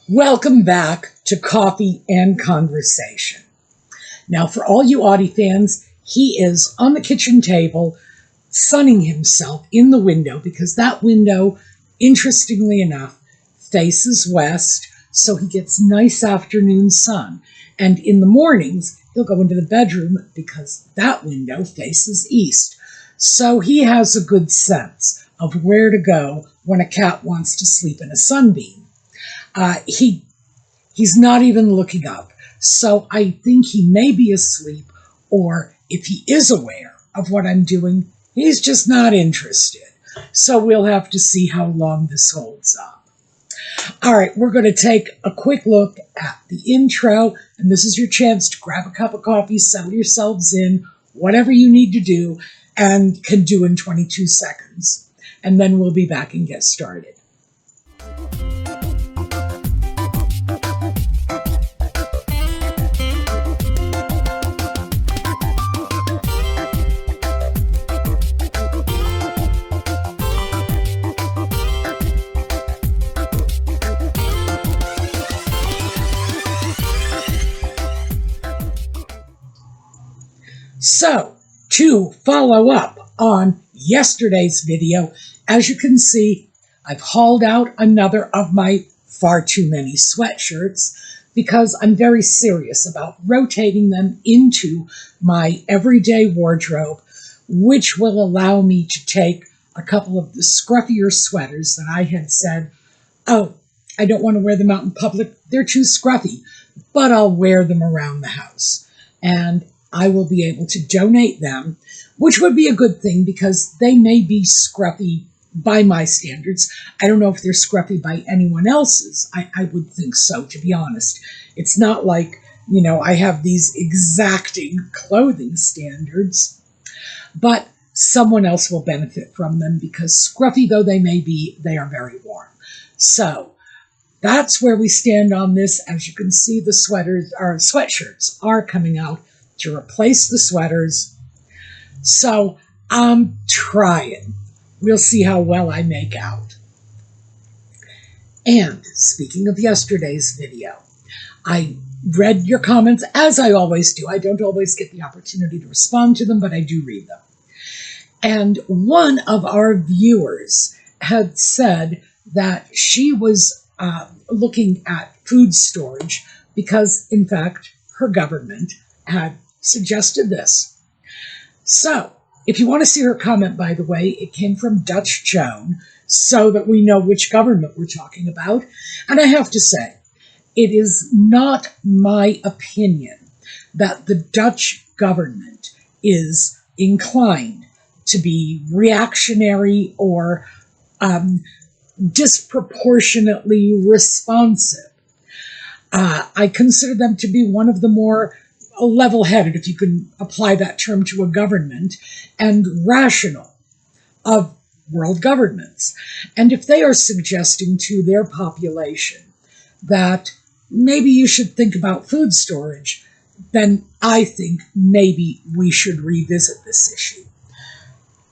Welcome back to Coffee and Conversation. Now, for all you Audie fans, he is on the kitchen table, sunning himself in the window because that window, interestingly enough, faces west, so he gets nice afternoon sun. And in the mornings, he'll go into the bedroom because that window faces east. So he has a good sense of where to go when a cat wants to sleep in a sunbeam. He's not even looking up, so I think he may be asleep, or if he is aware of what I'm doing, he's just not interested. So we'll have to see how long this holds up. All right, we're going to take a quick look at the intro, and this is your chance to grab a cup of coffee, settle yourselves in, whatever you need to do, and can do in 22 seconds. And then we'll be back and get started. So, to follow up on yesterday's video, as you can see, I've hauled out another of my far too many sweatshirts because I'm very serious about rotating them into my everyday wardrobe, which will allow me to take a couple of the scruffier sweaters that I had said, oh, I don't want to wear them out in public, they're too scruffy, but I'll wear them around the house. And I will be able to donate them, which would be a good thing because they may be scruffy by my standards. I don't know if they're scruffy by anyone else's. I would think so, to be honest. It's not like, I have these exacting clothing standards, but someone else will benefit from them because scruffy though they may be, they are very warm. So that's where we stand on this. As you can see, the sweatshirts are coming out to replace the sweaters. So I'm trying. We'll see how well I make out. And speaking of yesterday's video, I read your comments as I always do. I don't always get the opportunity to respond to them, but I do read them. And one of our viewers had said that she was looking at food storage because, in fact, her government had suggested this. So, if you want to see her comment, by the way, it came from Dutch Joan, so that we know which government we're talking about. And I have to say, it is not my opinion that the Dutch government is inclined to be reactionary or disproportionately responsive. I consider them to be one of the more level-headed, if you can apply that term to a government, and rational of world governments. And if they are suggesting to their population that maybe you should think about food storage, then I think maybe we should revisit this issue.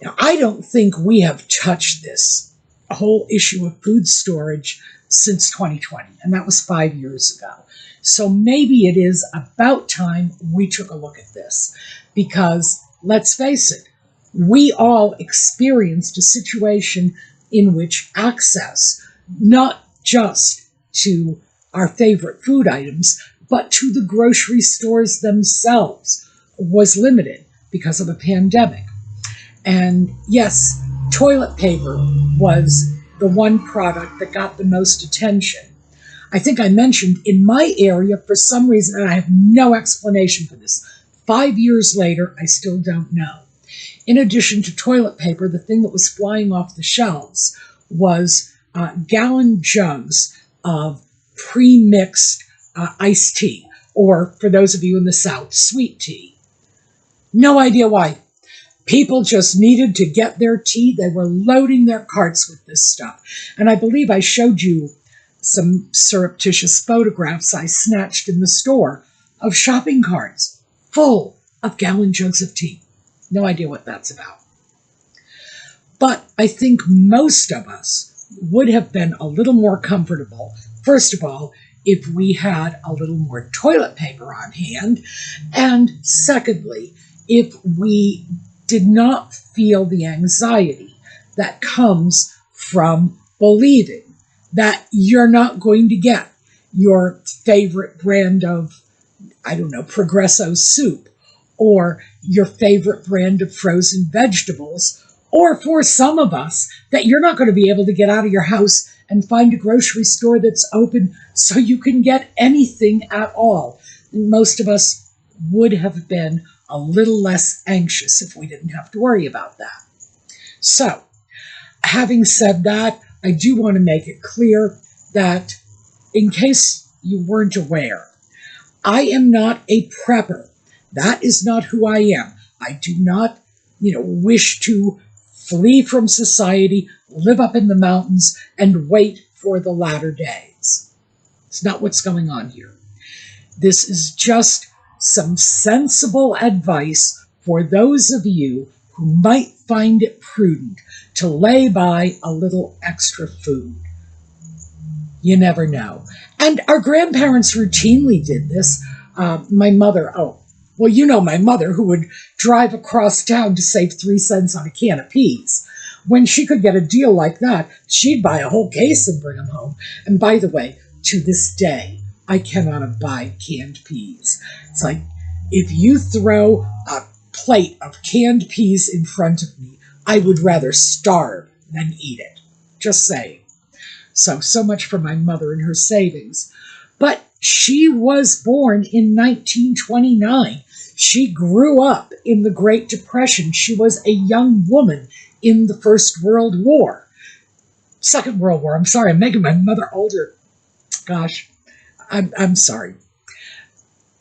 Now, I don't think we have touched this whole issue of food storage since 2020, and that was 5 years ago. So maybe it is about time we took a look at this because, let's face it, we all experienced a situation in which access, not just to our favorite food items, but to the grocery stores themselves was limited because of a pandemic. And yes, toilet paper was the one product that got the most attention. I think I mentioned in my area, for some reason, and I have no explanation for this, 5 years later, I still don't know. In addition to toilet paper, the thing that was flying off the shelves was gallon jugs of pre-mixed iced tea, or for those of you in the South, sweet tea. No idea why. People just needed to get their tea. They were loading their carts with this stuff. And I believe I showed you some surreptitious photographs I snatched in the store of shopping carts full of gallon jugs of tea. No idea what that's about. But I think most of us would have been a little more comfortable, first of all, if we had a little more toilet paper on hand. And secondly, if we did not feel the anxiety that comes from believing that you're not going to get your favorite brand of, I don't know, Progresso soup, or your favorite brand of frozen vegetables, or for some of us, that you're not going to be able to get out of your house and find a grocery store that's open so you can get anything at all. And most of us would have been a little less anxious if we didn't have to worry about that. So, having said that, I do want to make it clear that, in case you weren't aware, I am not a prepper. That is not who I am. I do not, wish to flee from society, live up in the mountains, and wait for the latter days. It's not what's going on here. This is just some sensible advice for those of you who might find it prudent to lay by a little extra food. You never know. And our grandparents routinely did this. My mother, my mother, who would drive across town to save 3 cents on a can of peas. When she could get a deal like that, she'd buy a whole case and bring them home. And by the way, to this day, I cannot abide canned peas. It's like, if you throw a plate of canned peas in front of me, I would rather starve than eat it. Just saying. So much for my mother and her savings. But she was born in 1929. She grew up in the Great Depression. She was a young woman in the First World War. Second World War, I'm sorry, I'm making my mother older. Gosh, I'm sorry.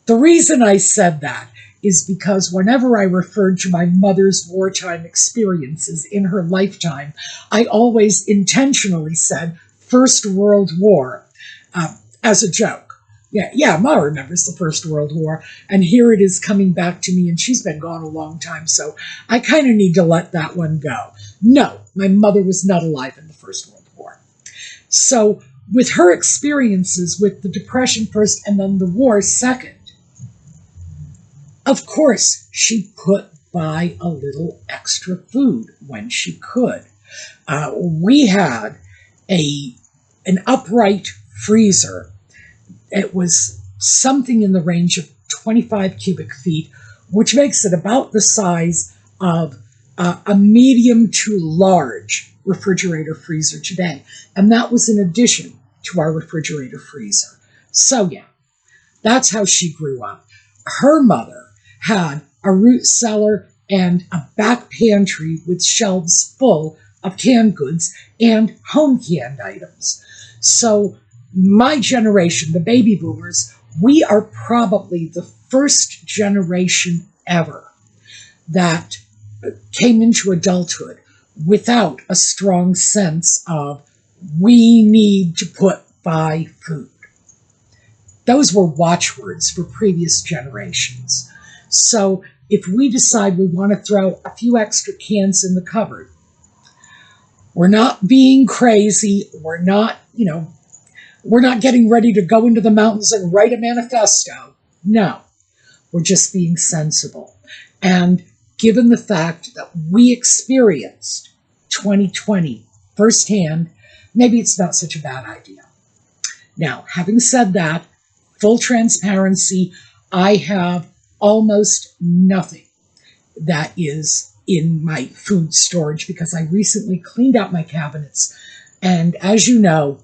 The reason I said that is because whenever I referred to my mother's wartime experiences in her lifetime, I always intentionally said First World War as a joke. Yeah, Ma remembers the First World War, and here it is coming back to me, and she's been gone a long time, so I kind of need to let that one go. No, my mother was not alive in the First World War. So with her experiences with the Depression first and then the war second, of course, she put by a little extra food when she could. We had an upright freezer. It was something in the range of 25 cubic feet, which makes it about the size of a medium to large refrigerator freezer today. And that was in addition to our refrigerator freezer. So yeah, that's how she grew up. Her mother had a root cellar and a back pantry with shelves full of canned goods and home canned items. So my generation, the baby boomers, we are probably the first generation ever that came into adulthood without a strong sense of we need to put by food. Those were watchwords for previous generations. So if we decide we want to throw a few extra cans in the cupboard, we're not being crazy, we're not getting ready to go into the mountains and write a manifesto. No, we're just being sensible. And given the fact that we experienced 2020 firsthand, maybe it's not such a bad idea. Now, having said that, full transparency, I have almost nothing that is in my food storage because I recently cleaned out my cabinets. And as you know,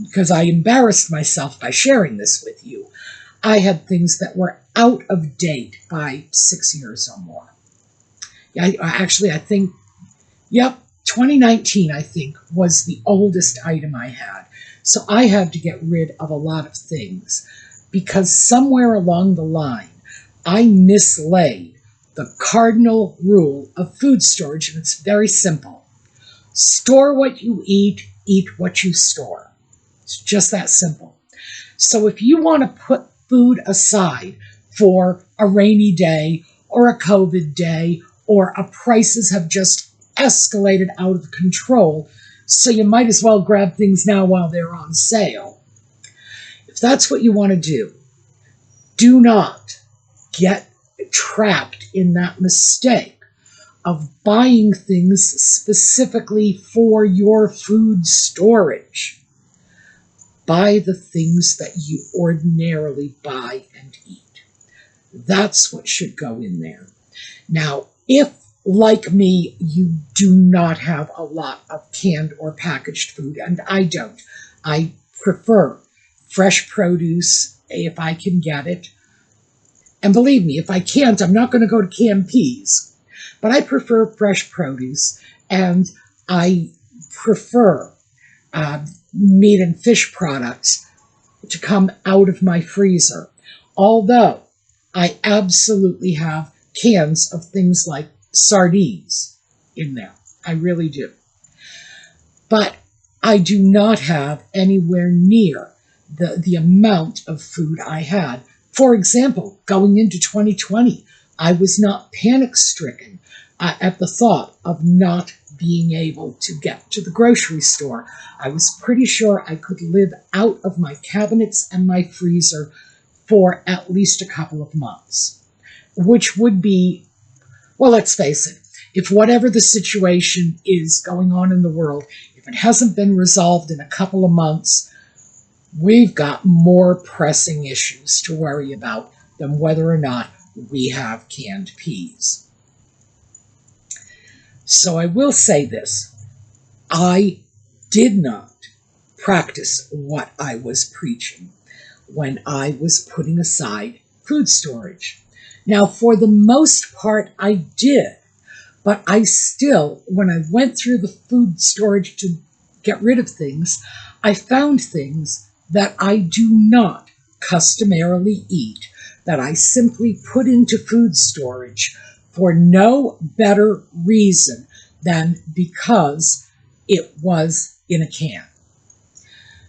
because I embarrassed myself by sharing this with you, I had things that were out of date by 6 years or more. I think, 2019, I think, was the oldest item I had. So I had to get rid of a lot of things because somewhere along the line, I mislaid the cardinal rule of food storage, and it's very simple. Store what you eat what you store. It's just that simple. So if you want to put food aside for a rainy day or a COVID day or a prices have just escalated out of control, so you might as well grab things now while they're on sale. If that's what you want to do not get trapped in that mistake of buying things specifically for your food storage. Buy the things that you ordinarily buy and eat. That's what should go in there. Now, if, like me, you do not have a lot of canned or packaged food, and I don't, I prefer fresh produce if I can get it. And believe me, if I can't, I'm not going to go to canned peas. But I prefer fresh produce, and I prefer meat and fish products to come out of my freezer. Although I absolutely have cans of things like sardines in there. I really do. But I do not have anywhere near the amount of food I had. For example, going into 2020, I was not panic-stricken at the thought of not being able to get to the grocery store. I was pretty sure I could live out of my cabinets and my freezer for at least a couple of months, which would be, well, let's face it, if whatever the situation is going on in the world, if it hasn't been resolved in a couple of months, we've got more pressing issues to worry about than whether or not we have canned peas. So I will say this, I did not practice what I was preaching when I was putting aside food storage. Now, for the most part, I did, but I still, when I went through the food storage to get rid of things, I found things that I do not customarily eat, that I simply put into food storage for no better reason than because it was in a can.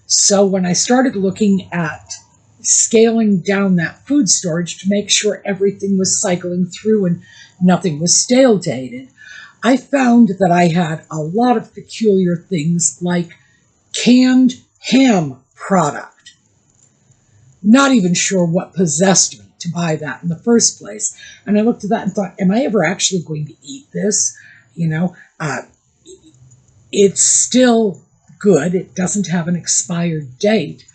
So when I started looking at scaling down that food storage to make sure everything was cycling through and nothing was stale dated, I found that I had a lot of peculiar things like canned ham product. Not even sure what possessed me to buy that in the first place. And I looked at that and thought, am I ever actually going to eat this? You know, it's still good. It doesn't have an expired date.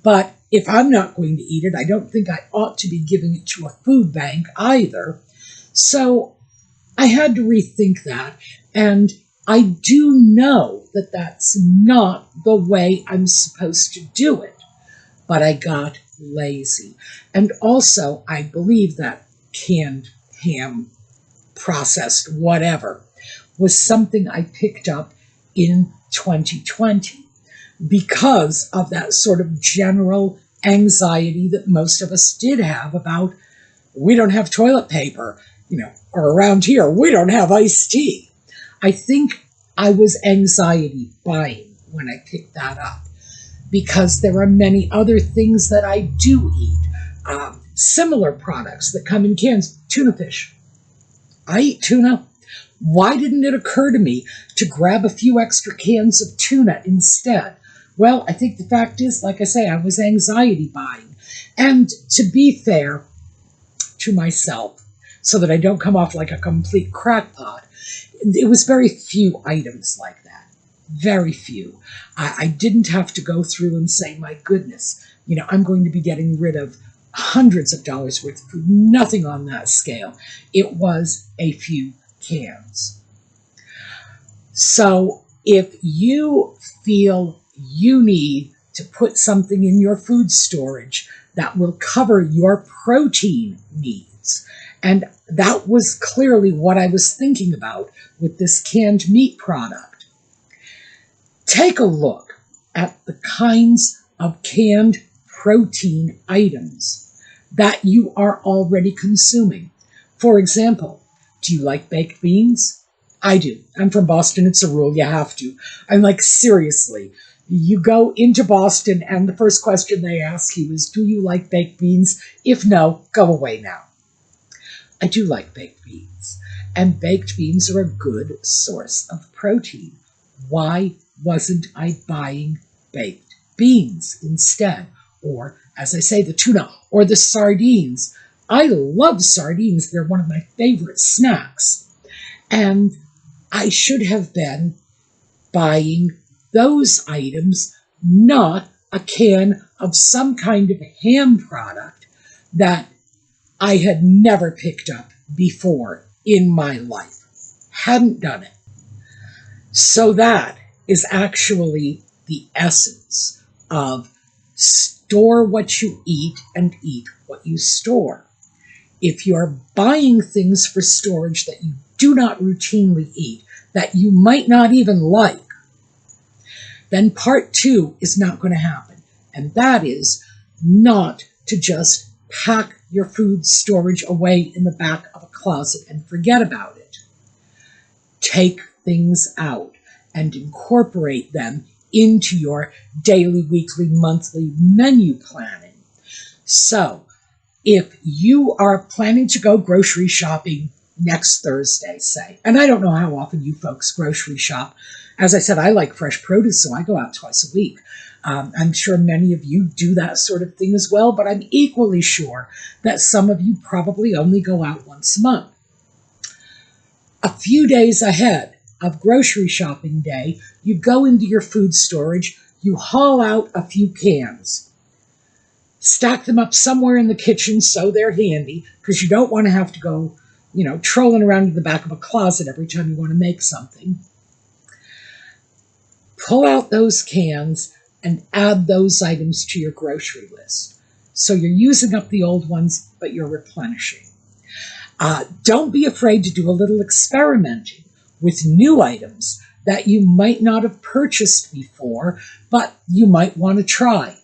But if I'm not going to eat it, I don't think I ought to be giving it to a food bank either. So I had to rethink that. And I do know that that's not the way I'm supposed to do it. But I got lazy. And also, I believe that canned ham, processed whatever, was something I picked up in 2020 because of that sort of general anxiety that most of us did have about, we don't have toilet paper, you know, or around here, we don't have iced tea. I think I was anxiety buying when I picked that up, because there are many other things that I do eat. Similar products that come in cans. Tuna fish. I eat tuna. Why didn't it occur to me to grab a few extra cans of tuna instead? Well, I think the fact is, like I say, I was anxiety buying. And to be fair to myself, so that I don't come off like a complete crackpot, it was very few items like that. Very few. I didn't have to go through and say, my goodness, you know, I'm going to be getting rid of hundreds of dollars worth of food. Nothing on that scale. It was a few cans. So if you feel you need to put something in your food storage that will cover your protein needs, and that was clearly what I was thinking about with this canned meat product, take a look at the kinds of canned protein items that you are already consuming. For example, do you like baked beans? I do. I'm from Boston. It's a rule. You have to. I'm like, seriously. You go into Boston and the first question they ask you is, do you like baked beans? If no, go away now. I do like baked beans. And baked beans are a good source of protein. Why wasn't I buying baked beans instead? or, as I say, the tuna, or the sardines. I love sardines. They're one of my favorite snacks. And I should have been buying those items, not a can of some kind of ham product that I had never picked up before in my life. Hadn't done it. So that is actually the essence of store what you eat and eat what you store. If you're buying things for storage that you do not routinely eat, that you might not even like, then part 2 is not going to happen. And that is not to just pack your food storage away in the back of a closet and forget about it. Take things out and incorporate them into your daily, weekly, monthly menu planning. So, if you are planning to go grocery shopping next Thursday, say, and I don't know how often you folks grocery shop. As I said, I like fresh produce, so I go out twice a week. I'm sure many of you do that sort of thing as well, but I'm equally sure that some of you probably only go out once a month. A few days ahead of grocery shopping day, you go into your food storage, you haul out a few cans, stack them up somewhere in the kitchen so they're handy, because you don't want to have to go, trolling around in the back of a closet every time you want to make something. Pull out those cans and add those items to your grocery list. So you're using up the old ones, but you're replenishing. Don't be afraid to do a little experimenting with new items that you might not have purchased before, but you might want to try.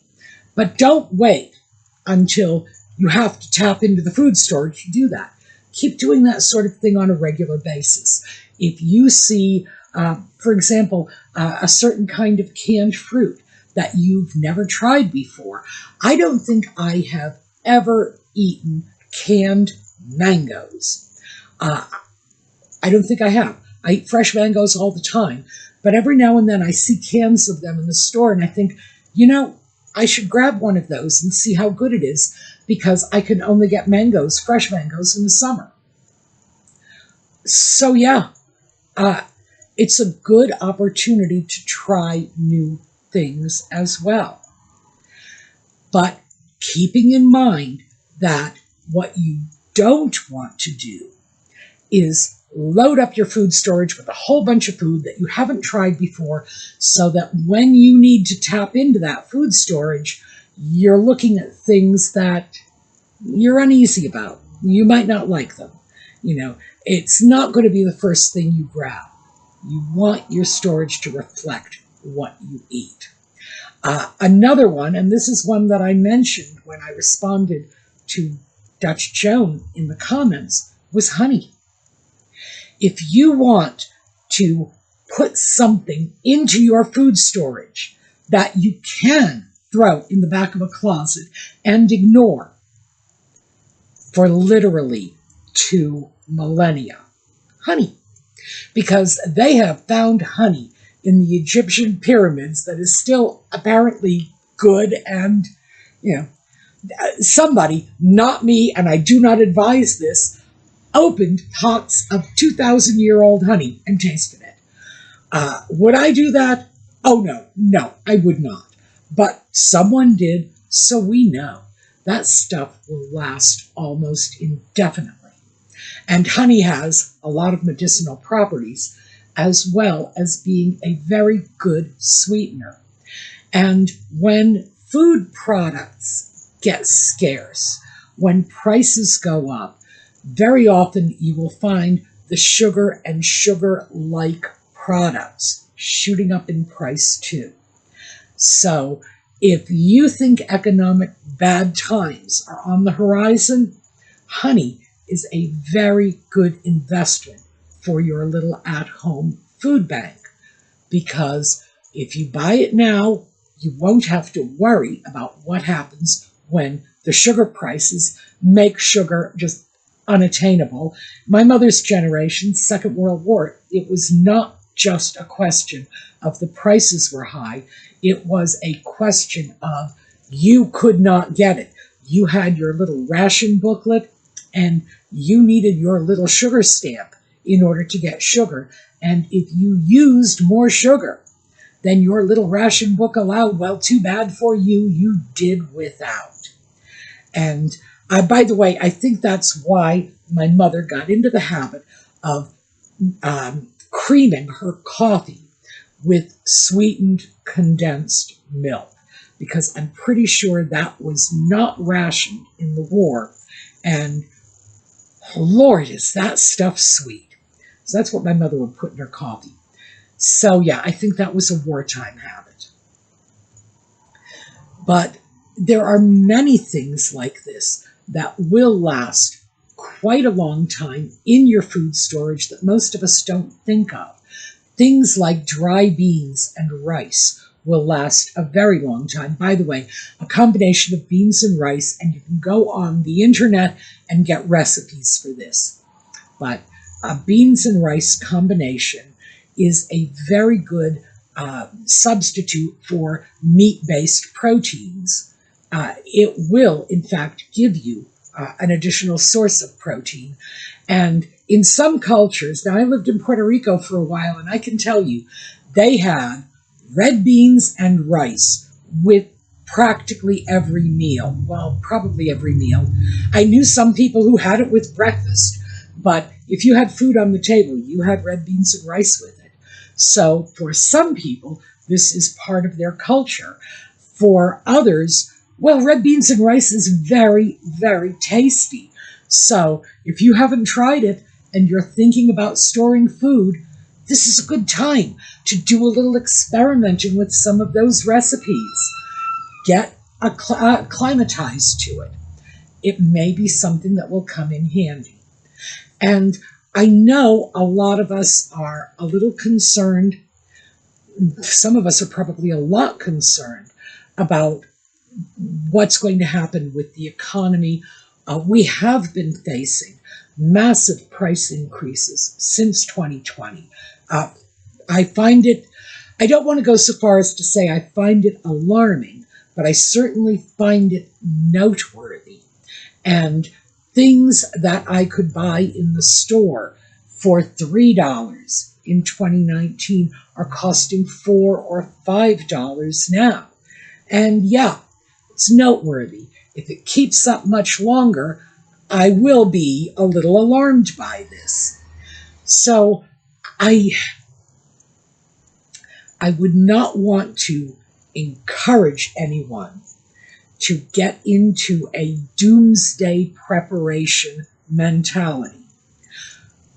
But don't wait until you have to tap into the food storage to do that. Keep doing that sort of thing on a regular basis. If you see, for example, a certain kind of canned fruit that you've never tried before, I don't think I have ever eaten canned mangoes. I don't think I have. I eat fresh mangoes all the time, but every now and then I see cans of them in the store and I think, I should grab one of those and see how good it is, because I can only get fresh mangoes in the summer. So yeah, it's a good opportunity to try new things as well. But keeping in mind that what you don't want to do is load up your food storage with a whole bunch of food that you haven't tried before, so that when you need to tap into that food storage, you're looking at things that you're uneasy about. You might not like them. It's not going to be the first thing you grab. You want your storage to reflect what you eat. Another one, and this is one that I mentioned when I responded to Dutch Joan in the comments, was honey. If you want to put something into your food storage that you can throw in the back of a closet and ignore for literally 2 millennia, honey, because they have found honey in the Egyptian pyramids that is still apparently good, and, somebody, not me, and I do not advise this, opened pots of 2,000-year-old honey and tasted it. Would I do that? Oh, no, I would not. But someone did, so we know that stuff will last almost indefinitely. And honey has a lot of medicinal properties, as well as being a very good sweetener. And when food products get scarce, when prices go up, very often you will find the sugar and sugar-like products shooting up in price too. So if you think economic bad times are on the horizon, honey is a very good investment for your little at-home food bank, because if you buy it now, you won't have to worry about what happens when the sugar prices make sugar just unattainable. My mother's generation, Second World War, it was not just a question of the prices were high. It was a question of you could not get it. You had your little ration booklet, and you needed your little sugar stamp in order to get sugar. And if you used more sugar than your little ration book allowed, well, too bad for you, you did without. And by the way, I think that's why my mother got into the habit of creaming her coffee with sweetened condensed milk, because I'm pretty sure that was not rationed in the war. And Lord, is that stuff sweet. So that's what my mother would put in her coffee. So yeah, I think that was a wartime habit. But there are many things like this that will last quite a long time in your food storage that most of us don't think of. Things like dry beans and rice will last a very long time. By the way, a combination of beans and rice, and you can go on the internet and get recipes for this. But a beans and rice combination is a very good substitute for meat-based proteins. It will, in fact, give you an additional source of protein. And in some cultures, now I lived in Puerto Rico for a while, and I can tell you, they had red beans and rice with practically every meal. Well, probably every meal. I knew some people who had it with breakfast, but if you had food on the table, you had red beans and rice with it. So for some people, this is part of their culture. For others, well, red beans and rice is very, very tasty. So if you haven't tried it and you're thinking about storing food, this is a good time to do a little experimenting with some of those recipes. Get acclimatized to it. It may be something that will come in handy. And I know a lot of us are a little concerned. Some of us are probably a lot concerned about what's going to happen with the economy. We have been facing massive price increases since 2020. I find it, I don't want to go so far as to say I find it alarming, but I certainly find it noteworthy. And things that I could buy in the store for $3 in 2019 are costing $4 or $5 now. And yeah, it's noteworthy. If it keeps up much longer, I will be a little alarmed by this. So I would not want to encourage anyone to get into a doomsday preparation mentality.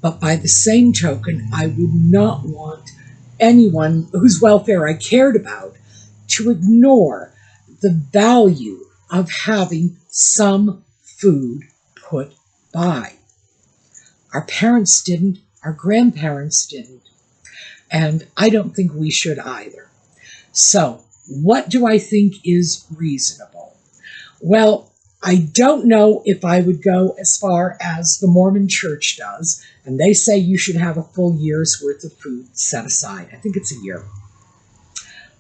But by the same token, I would not want anyone whose welfare I cared about to ignore the value of having some food put by. Our parents didn't, our grandparents didn't, and I don't think we should either. So, what do I think is reasonable? Well, I don't know if I would go as far as the Mormon Church does, and they say you should have a full year's worth of food set aside. I think it's a year.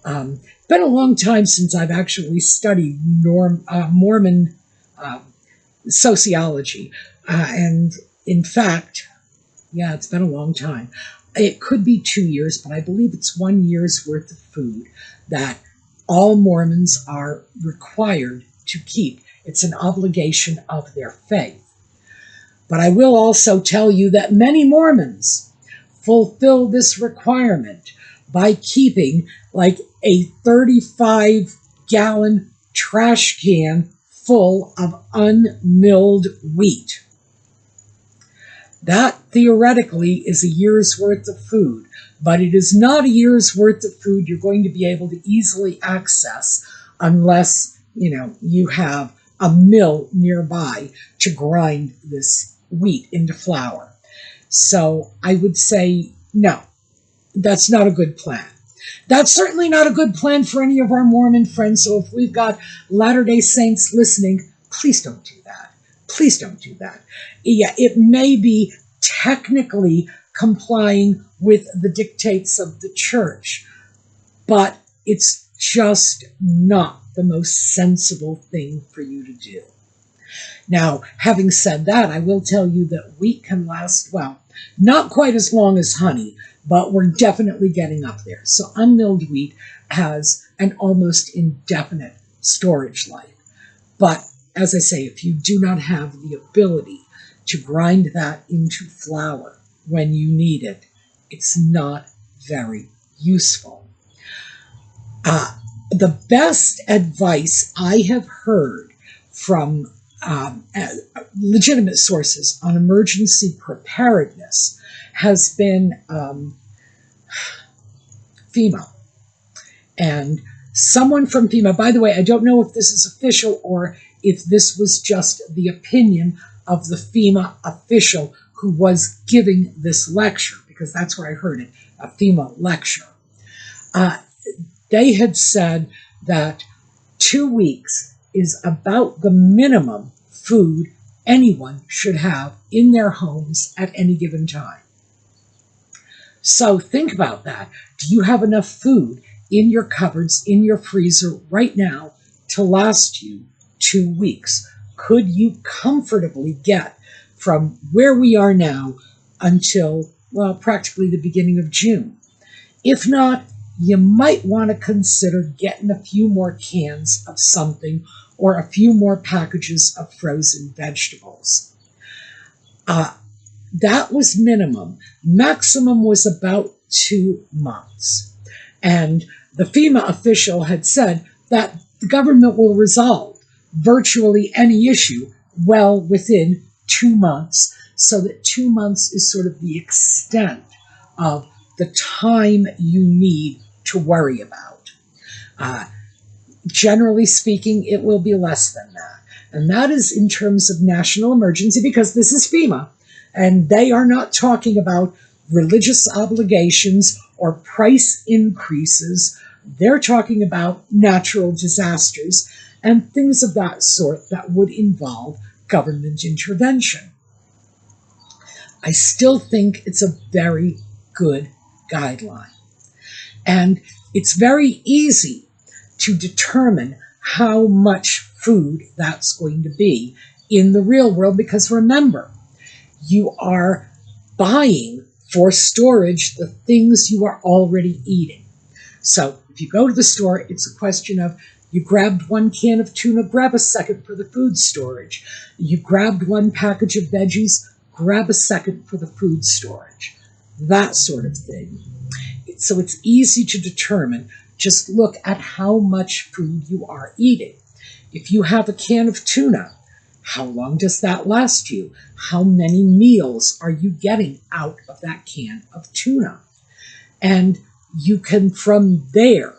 It's been a long time since I've actually studied Mormon sociology, and in fact, yeah, it's been a long time. It could be 2 years, but I believe it's 1 year's worth of food that all Mormons are required to keep. It's an obligation of their faith. But I will also tell you that many Mormons fulfill this requirement by keeping like a 35-gallon trash can full of unmilled wheat. That theoretically is a year's worth of food, but it is not a year's worth of food you're going to be able to easily access unless, you have a mill nearby to grind this wheat into flour. So I would say, no, that's not a good plan. That's certainly not a good plan for any of our Mormon friends. So if we've got Latter-day Saints listening, please don't do that. Please don't do that. Yeah, it may be technically complying with the dictates of the church, but it's just not the most sensible thing for you to do. Now, having said that, I will tell you that wheat can last, well, not quite as long as honey, but we're definitely getting up there. So unmilled wheat has an almost indefinite storage life. But as I say, if you do not have the ability to grind that into flour when you need it, it's not very useful. The best advice I have heard from legitimate sources on emergency preparedness has been FEMA. And someone from FEMA, by the way, I don't know if this is official or if this was just the opinion of the FEMA official who was giving this lecture, because that's where I heard it, a FEMA lecture. They had said that 2 weeks is about the minimum food anyone should have in their homes at any given time. So think about that. Do you have enough food in your cupboards, in your freezer right now to last you 2 weeks? Could you comfortably get from where we are now until, well, practically the beginning of June? If not, you might want to consider getting a few more cans of something or a few more packages of frozen vegetables. That was minimum. Maximum was about 2 months. And the FEMA official had said that the government will resolve virtually any issue well within 2 months, so that 2 months is sort of the extent of the time you need to worry about. Generally speaking, it will be less than that. And that is in terms of national emergency, because this is FEMA, and they are not talking about religious obligations or price increases. They're talking about natural disasters and things of that sort that would involve government intervention. I still think it's a very good guideline. And it's very easy to determine how much food that's going to be in the real world, because remember, you are buying for storage the things you are already eating. So if you go to the store, it's a question of you grabbed 1 can of tuna, grab a second for the food storage. You grabbed 1 package of veggies, grab a second for the food storage. That sort of thing. So it's easy to determine. Just look at how much food you are eating. If you have a can of tuna, how long does that last you? How many meals are you getting out of that can of tuna? And you can, from there,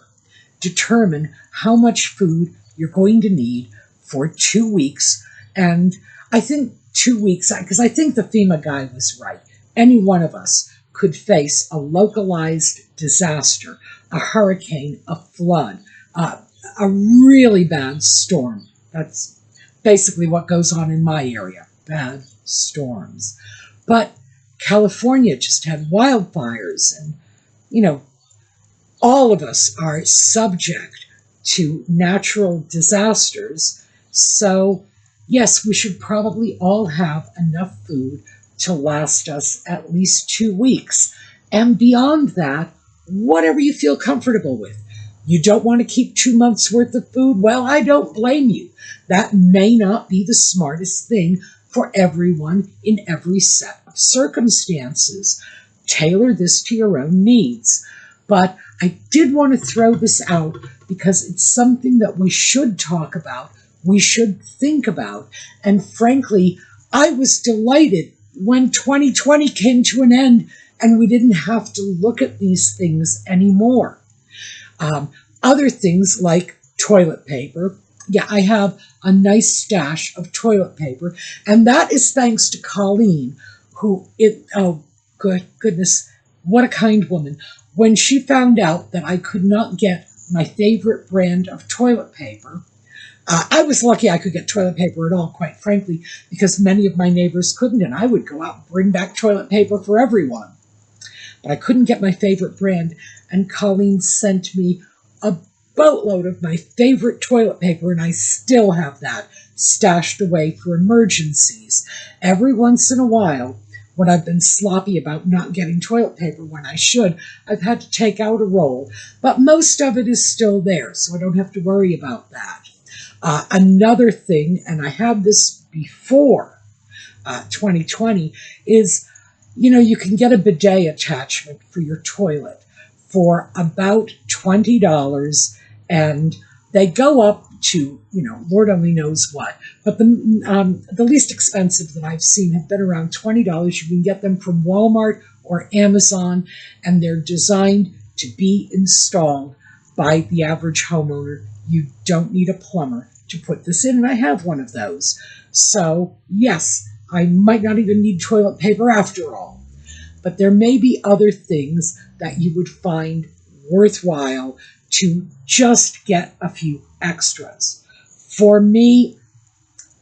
determine how much food you're going to need for 2 weeks. And I think 2 weeks, because I think the FEMA guy was right. Any one of us could face a localized disaster, a hurricane, a flood, a really bad storm. That's basically what goes on in my area, bad storms. But California just had wildfires, and, all of us are subject to natural disasters. So, yes, we should probably all have enough food to last us at least 2 weeks. And beyond that, whatever you feel comfortable with. You don't want to keep 2 months worth of food? Well, I don't blame you. That may not be the smartest thing for everyone in every set of circumstances. Tailor this to your own needs. But I did want to throw this out because it's something that we should talk about, we should think about. And frankly, I was delighted when 2020 came to an end and we didn't have to look at these things anymore. Other things like toilet paper. Yeah, I have a nice stash of toilet paper, and that is thanks to Colleen, goodness, what a kind woman. When she found out that I could not get my favorite brand of toilet paper, I was lucky I could get toilet paper at all, quite frankly, because many of my neighbors couldn't, and I would go out and bring back toilet paper for everyone. But I couldn't get my favorite brand, and Colleen sent me a boatload of my favorite toilet paper, and I still have that stashed away for emergencies. Every once in a while, when I've been sloppy about not getting toilet paper when I should, I've had to take out a roll, but most of it is still there, so I don't have to worry about that. Another thing, and I had this before 2020, is, you can get a bidet attachment for your toilet for about $20, and they go up to, Lord only knows what. But the least expensive that I've seen have been around $20. You can get them from Walmart or Amazon, and they're designed to be installed by the average homeowner. You don't need a plumber to put this in, and I have one of those. So, yes, I might not even need toilet paper after all. But there may be other things that you would find worthwhile to just get a few extras. For me,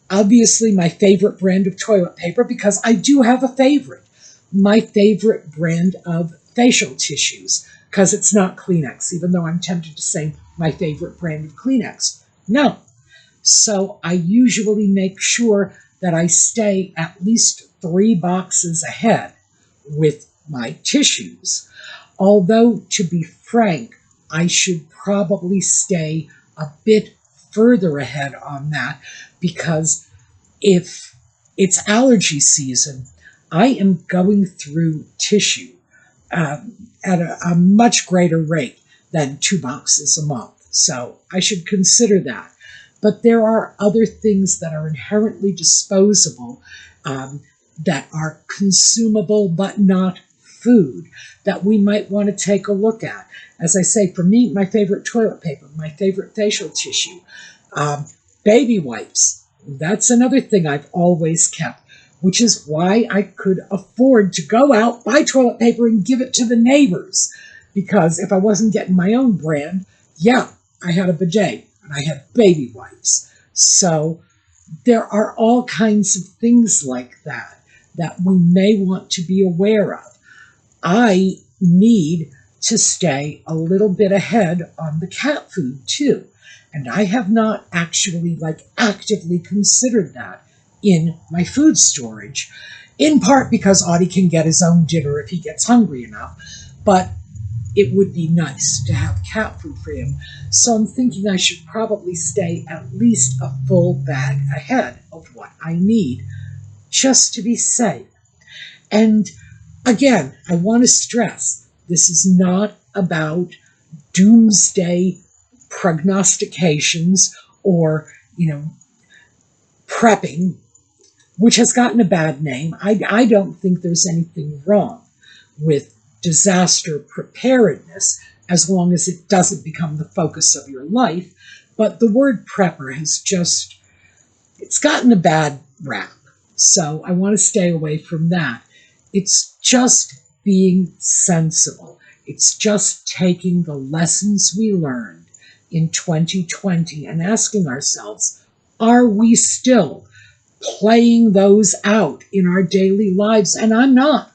obviously my favorite brand of toilet paper, because I do have a favorite, my favorite brand of facial tissues, because it's not Kleenex, even though I'm tempted to say my favorite brand of Kleenex. No. So I usually make sure that I stay at least 3 boxes ahead with my tissues. Although, to be frank, I should probably stay a bit further ahead on that, because if it's allergy season, I am going through tissue at a much greater rate than 2 boxes a month. So I should consider that. But there are other things that are inherently disposable, that are consumable but not food, that we might want to take a look at. As I say, for me, my favorite toilet paper, my favorite facial tissue, baby wipes. That's another thing I've always kept, which is why I could afford to go out, buy toilet paper, and give it to the neighbors. Because if I wasn't getting my own brand, I had a bidet and I had baby wipes. So there are all kinds of things like that we may want to be aware of. I need to stay a little bit ahead on the cat food too. And I have not actually actively considered that in my food storage, in part because Audie can get his own dinner if he gets hungry enough. But it would be nice to have cat food for him. So I'm thinking I should probably stay at least a full bag ahead of what I need, just to be safe. And again, I want to stress, this is not about doomsday prognostications or, prepping, which has gotten a bad name. I don't think there's anything wrong with disaster preparedness, as long as it doesn't become the focus of your life. But the word prepper it's gotten a bad rap. So I want to stay away from that. It's just being sensible. It's just taking the lessons we learned in 2020 and asking ourselves, are we still playing those out in our daily lives? And I'm not,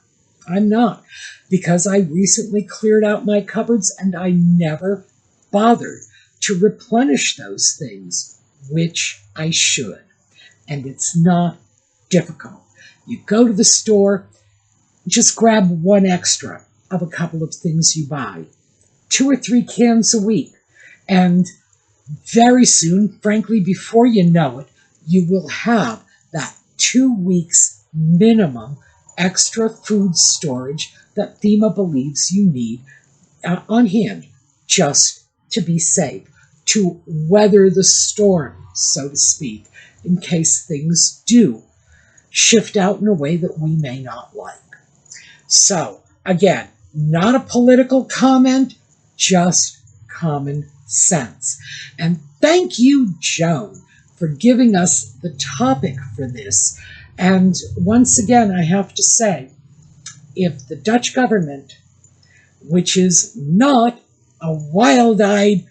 because I recently cleared out my cupboards and I never bothered to replenish those things, which I should. And it's not difficult. You go to the store, just grab 1 extra of a couple of things you buy, 2 or 3 cans a week, and very soon, frankly, before you know it, you will have that 2 weeks minimum extra food storage that FEMA believes you need on hand, just to be safe, to weather the storm, so to speak, in case things do shift out in a way that we may not like. So, again, not a political comment, just common sense. And thank you, Joan, for giving us the topic for this. And once again, I have to say, if the Dutch government, which is not a wild-eyed,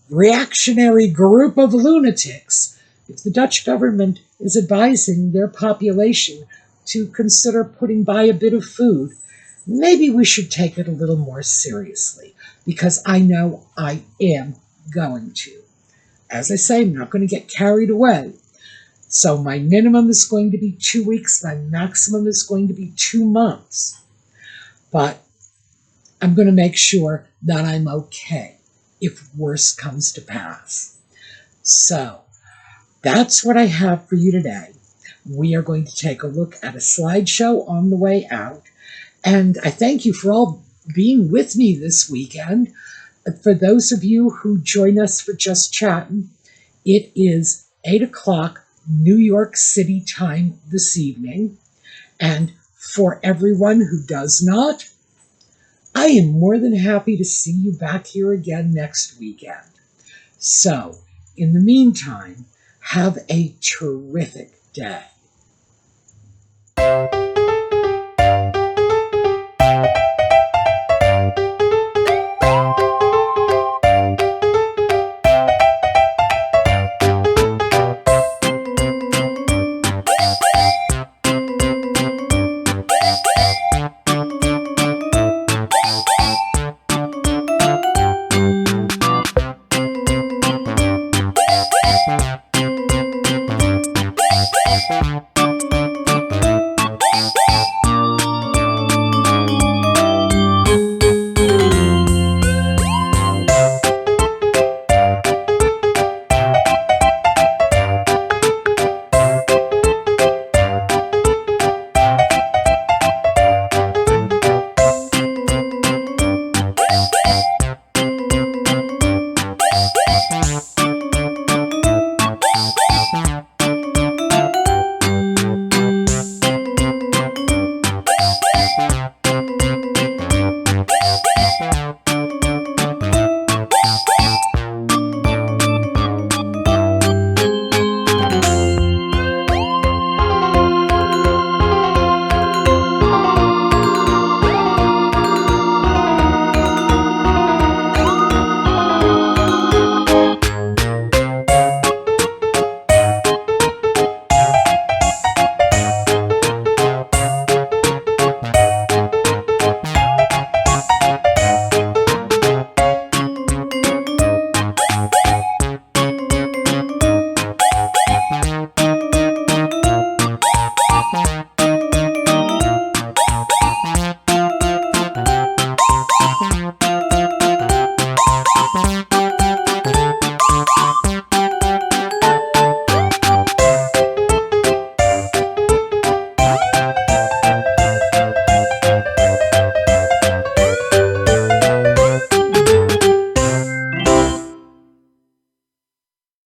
reactionary group of lunatics, if the Dutch government is advising their population to consider putting by a bit of food, maybe we should take it a little more seriously, because I know I am going to. As I say, I'm not going to get carried away. So my minimum is going to be 2 weeks. My maximum is going to be 2 months. But I'm going to make sure that I'm okay if worse comes to pass. So that's what I have for you today. We are going to take a look at a slideshow on the way out. And I thank you for all being with me this weekend. For those of you who join us for Just Chatting, it is 8 o'clock New York City time this evening. And for everyone who does not, I am more than happy to see you back here again next weekend. So, in the meantime, have a terrific day. Bye.